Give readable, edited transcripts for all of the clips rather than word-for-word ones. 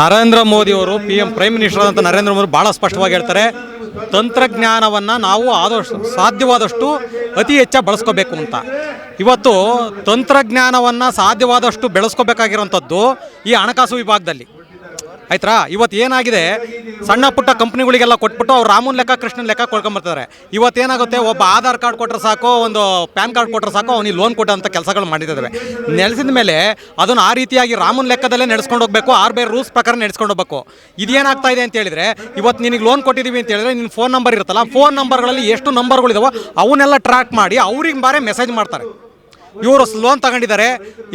ನರೇಂದ್ರ ಮೋದಿಯವರು prime minister ಅಂತ ನರೇಂದ್ರ ಮೋದಿ ಭಾಳ ಸ್ಪಷ್ಟವಾಗಿ ಹೇಳ್ತಾರೆ, ತಂತ್ರಜ್ಞಾನವನ್ನು ನಾವು ಸಾಧ್ಯವಾದಷ್ಟು ಅತಿ ಹೆಚ್ಚಾಗಿ ಬಳಸ್ಕೋಬೇಕು ಅಂತ. ಇವತ್ತು ತಂತ್ರಜ್ಞಾನವನ್ನು ಸಾಧ್ಯವಾದಷ್ಟು ಬೆಳೆಸ್ಕೋಬೇಕಾಗಿರೋಂಥದ್ದು ಈ ಹಣಕಾಸು ವಿಭಾಗದಲ್ಲಿ ಆಯ್ತಾ. ಇವತ್ತು ಏನಾಗಿದೆ, ಸಣ್ಣ ಪುಟ್ಟ ಕಂಪ್ನಿಗಳಿಗೆಲ್ಲ ಕೊಟ್ಬಿಟ್ಟು ಅವ್ರು ರಾಮನ್ ಲೆಕ್ಕ ಕೃಷ್ಣನ ಲೆಕ್ಕ ಕೊಡ್ಕೊಂಬರ್ತಾರೆ. ಇವತ್ತೇನಾಗುತ್ತೆ, ಒಬ್ಬ ಆಧಾರ್ ಕಾರ್ಡ್ ಕೊಟ್ಟರೆ ಸಾಕು, ಒಂದು ಪ್ಯಾನ್ ಕಾರ್ಡ್ ಕೊಟ್ಟರೆ ಸಾಕು, ಅವನಿಗೆ ಲೋನ್ ಕೊಟ್ಟಂಥ ಕೆಲಸಗಳು ಮಾಡಿದ್ದಾವೆ. ನೆಲೆಸಿದ ಮೇಲೆ ಅದನ್ನು ಆ ರೀತಿಯಾಗಿ ರಾಮನ್ ಲೆಕ್ಕದಲ್ಲೇ ನಡೆಸ್ಕೊಂಡು ಹೋಗಬೇಕು, ಬೇರೆ ರೂಲ್ಸ್ ಪ್ರಕಾರ ನಡೆಸ್ಕೊಂಡು ಹೋಗಬೇಕು. ಇದೇನಾಗ್ತಾ ಇದೆ ಅಂತ ಹೇಳಿದರೆ, ಇವತ್ತು ನಿನಗೆ ಲೋನ್ ಕೊಟ್ಟಿದ್ದೀವಿ ಅಂತ ಹೇಳಿದ್ರೆ ನಿನ್ನ ಫೋನ್ ನಂಬರ್ ಇರುತ್ತಲ್ಲ, ಫೋನ್ ನಂಬರ್ಗಳಲ್ಲಿ ಎಷ್ಟು ನಂಬರ್ಗಳಿದಾವೋ ಅವನ್ನೆಲ್ಲ ಟ್ರ್ಯಾಕ್ ಮಾಡಿ ಅವ್ರಿಗೆ ಬಾರೆ ಮೆಸೇಜ್ ಮಾಡ್ತಾರೆ. ಇವರು ಲೋನ್ ತಗೊಂಡಿದ್ದಾರೆ,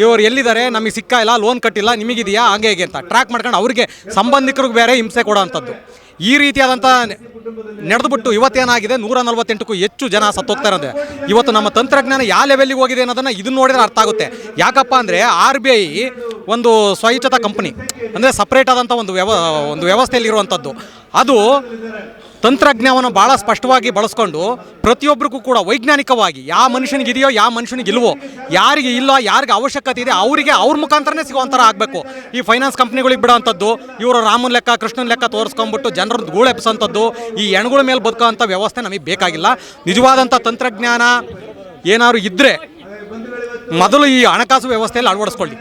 ಇವರು ಎಲ್ಲಿದ್ದಾರೆ, ನಮಗೆ ಸಿಕ್ಕ ಇಲ್ಲ, ಲೋನ್ ಕಟ್ಟಿಲ್ಲ, ನಿಮಗಿದೆಯಾ, ಹಾಗೆ ಹೇಗೆ ಅಂತ ಟ್ರ್ಯಾಕ್ ಮಾಡ್ಕೊಂಡು ಅವ್ರಿಗೆ ಸಂಬಂಧಿಕರಿಗೆ ಬೇರೆ ಹಿಂಸೆ ಕೊಡೋ ಅಂಥದ್ದು. ಈ ರೀತಿಯಾದಂಥ ನಡೆದುಬಿಟ್ಟು ಇವತ್ತೇನಾಗಿದೆ, 148ಕ್ಕೂ ಹೆಚ್ಚು ಜನ ಸತ್ತೋಗ್ತಾ ಇರೋದು. ಇವತ್ತು ನಮ್ಮ ತಂತ್ರಜ್ಞಾನ ಯಾವ ಲೆವೆಲ್ಲಿಗೆ ಹೋಗಿದೆ ಅನ್ನೋದನ್ನು ಇದನ್ನು ನೋಡಿದ್ರೆ ಅರ್ಥ ಆಗುತ್ತೆ. ಯಾಕಪ್ಪ ಅಂದರೆ RBI ಒಂದು ಸ್ವಯಿಚ್ಛತಾ ಕಂಪ್ನಿ, ಅಂದರೆ ಸಪ್ರೇಟ್ ಆದಂಥ ಒಂದು ವ್ಯವಸ್ಥೆಯಲ್ಲಿರುವಂಥದ್ದು. ಅದು ತಂತ್ರಜ್ಞಾನವನ್ನು ಭಾಳ ಸ್ಪಷ್ಟವಾಗಿ ಬಳಸ್ಕೊಂಡು ಪ್ರತಿಯೊಬ್ಬರಿಗೂ ಕೂಡ ವೈಜ್ಞಾನಿಕವಾಗಿ ಯಾವ ಮನುಷ್ಯನಿಗಿದೆಯೋ ಯಾವ ಮನುಷ್ಯನಿಗಿಲ್ವೋ, ಯಾರಿಗೆ ಇಲ್ಲ, ಯಾರಿಗೆ ಅವಶ್ಯಕತೆ ಇದೆ ಅವರಿಗೆ ಅವ್ರ ಮುಖಾಂತರನೇ ಸಿಗುವಂಥರ ಆಗಬೇಕು. ಈ ಫೈನಾನ್ಸ್ ಕಂಪ್ನಿಗಳಿಗೆ ಬಿಡೋವಂಥದ್ದು, ಇವರು ರಾಮನ್ ಲೆಕ್ಕ ಕೃಷ್ಣನ ಲೆಕ್ಕ ತೋರಿಸ್ಕೊಂಡ್ಬಿಟ್ಟು ಜನರದ್ದು ಗೂಳೆಪ್ಸೋಂಥದ್ದು, ಈ ಹೆಣ್ಗಳ ಮೇಲೆ ಬದುಕೋವಂಥ ವ್ಯವಸ್ಥೆ ನಮಗೆ ಬೇಕಾಗಿಲ್ಲ. ನಿಜವಾದಂಥ ತಂತ್ರಜ್ಞಾನ ಏನಾದ್ರು ಇದ್ದರೆ ಮೊದಲು ಈ ಹಣಕಾಸು ವ್ಯವಸ್ಥೆಯಲ್ಲಿ ಅಳವಡಿಸ್ಕೊಳ್ಳಿ.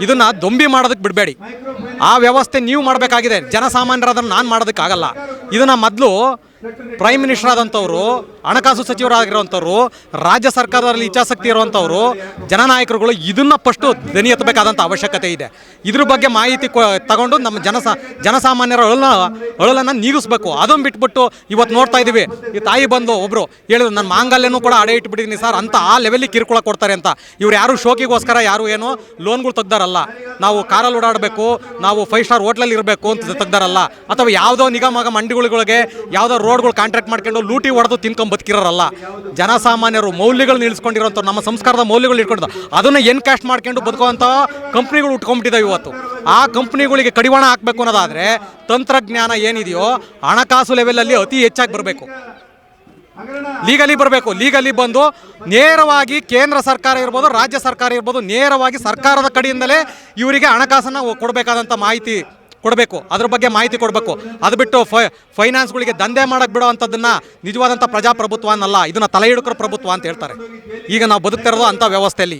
ಇದನ್ನು ದೊಂಬಿ ಮಾಡೋದಕ್ಕೆ ಬಿಡಬೇಡಿ. ಆ ವ್ಯವಸ್ಥೆ ನೀವು ಮಾಡಬೇಕಾಗಿದೆ, ಜನಸಾಮಾನ್ಯರಾದನ್ನು ನಾನು ಮಾಡೋದಕ್ಕಾಗಲ್ಲ. ಇದನ್ನು ಮೊದಲು ಪ್ರೈಮ್ ಮಿನಿಸ್ಟರ್ ಆದಂಥವ್ರು, ಹಣಕಾಸು ಸಚಿವರಾಗಿರುವಂಥವ್ರು, ರಾಜ್ಯ ಸರ್ಕಾರದಲ್ಲಿ ಇಚ್ಛಾಶಕ್ತಿ ಇರುವಂಥವ್ರು, ಜನನಾಯಕರುಗಳು ಇದನ್ನು ಫಸ್ಟು ಧ್ವನಿ ಎತ್ತಬೇಕಾದಂಥ ಅವಶ್ಯಕತೆ ಇದೆ. ಇದ್ರ ಬಗ್ಗೆ ಮಾಹಿತಿ ತಗೊಂಡು ನಮ್ಮ ಜನಸಾಮಾನ್ಯರ ಅಳಲನ್ನು ನೀಗಿಸ್ಬೇಕು. ಅದನ್ನು ಬಿಟ್ಬಿಟ್ಟು ಇವತ್ತು ನೋಡ್ತಾ ಇದ್ದೀವಿ, ಈ ತಾಯಿ ಬಂದು ಒಬ್ಬರು ಹೇಳಿದ್ರು, ನನ್ನ ಮಾಂಗಲ್ಯನೂ ಕೂಡ ಅಡೆ ಇಟ್ಬಿಟ್ಟಿದ್ದೀನಿ ಸರ್ ಅಂತ, ಆ ಲೆವೆಲಿಗೆ ಕಿರುಕುಳ ಕೊಡ್ತಾರೆ ಅಂತ. ಇವ್ರು ಯಾರು ಶೋಕಿಗೋಸ್ಕರ ಯಾರು ಏನೋ ಲೋನ್ಗಳು ತೆಗ್ದಾರಲ್ಲ, ನಾವು ಕಾರಲ್ಲಿ ಓಡಾಡಬೇಕು, ನಾವು 5 ಸ್ಟಾರ್ ಹೋಟ್ಲಲ್ಲಿ ಇರಬೇಕು ಅಂತ ತೆಗ್ದಾರಲ್ಲ, ಅಥವಾ ಯಾವುದೋ ನಿಗಮ ಮಂಡಿಗಳಿಗೆ ಯಾವುದೋ ರೋಡ್ಗಳು ಕಾಂಟ್ರಾಕ್ಟ್ ಮಾಡ್ಕೊಂಡು ಲೂಟಿ ಹೊಡೆದು ತಿನ್ಕೊಂಡು ಬದುಕಿರೋರಲ್ಲ. ಜನಸಾಮಾನ್ಯರು ಮೌಲ್ಯಗಳು ನಿಲ್ಲಿಸ್ಕೊಂಡಿರೋಂಥ, ನಮ್ಮ ಸಂಸ್ಕಾರದ ಮೌಲ್ಯಗಳು ಇಟ್ಕೊಂಡು ಅದನ್ನು ಎನ್ಕ್ಯಾಶ್ ಮಾಡ್ಕೊಂಡು ಬದುಕುವಂಥ ಕಂಪ್ನಿಗಳು ಉಟ್ಕೊಂಡ್ಬಿಟ್ಟಿದ್ದಾವೆ ಇವತ್ತು. ಆ ಕಂಪ್ನಿಗಳಿಗೆ ಕಡಿವಾಣ ಹಾಕಬೇಕು ಅನ್ನೋದಾದರೆ ತಂತ್ರಜ್ಞಾನ ಏನಿದೆಯೋ ಹಣಕಾಸು ಲೆವೆಲಲ್ಲಿ ಅತಿ ಹೆಚ್ಚಾಗಿ ಬರಬೇಕು, ಲೀಗಲಿ ಬರಬೇಕು. ಲೀಗಲಿ ಬಂದು ನೇರವಾಗಿ ಕೇಂದ್ರ ಸರ್ಕಾರ ಇರ್ಬೋದು, ರಾಜ್ಯ ಸರ್ಕಾರ ಇರ್ಬೋದು, ನೇರವಾಗಿ ಸರ್ಕಾರದ ಕಡೆಯಿಂದಲೇ ಇವರಿಗೆ ಹಣಕಾಸನ್ನು ಕೊಡಬೇಕಾದಂಥ ಮಾಹಿತಿ ಕೊಡಬೇಕು, ಅದ್ರ ಬಗ್ಗೆ ಮಾಹಿತಿ ಕೊಡಬೇಕು. ಅದು ಬಿಟ್ಟು ಫೈನಾನ್ಸ್ಗಳಿಗೆ ದಂಧೆ ಮಾಡೋಕ್ಕೆ ಬಿಡೋ ಅಂಥದ್ದನ್ನು ನಿಜವಾದಂಥ ಪ್ರಜಾಪ್ರಭುತ್ವ ಅನ್ನಲ್ಲ, ಇದನ್ನು ತಲೆ ಹಿಡುಕರ ಪ್ರಭುತ್ವ ಅಂತ ಹೇಳ್ತಾರೆ. ಈಗ ನಾವು ಬದುಕ್ತಿರೋದು ಅಂಥ ವ್ಯವಸ್ಥೆಯಲ್ಲಿ.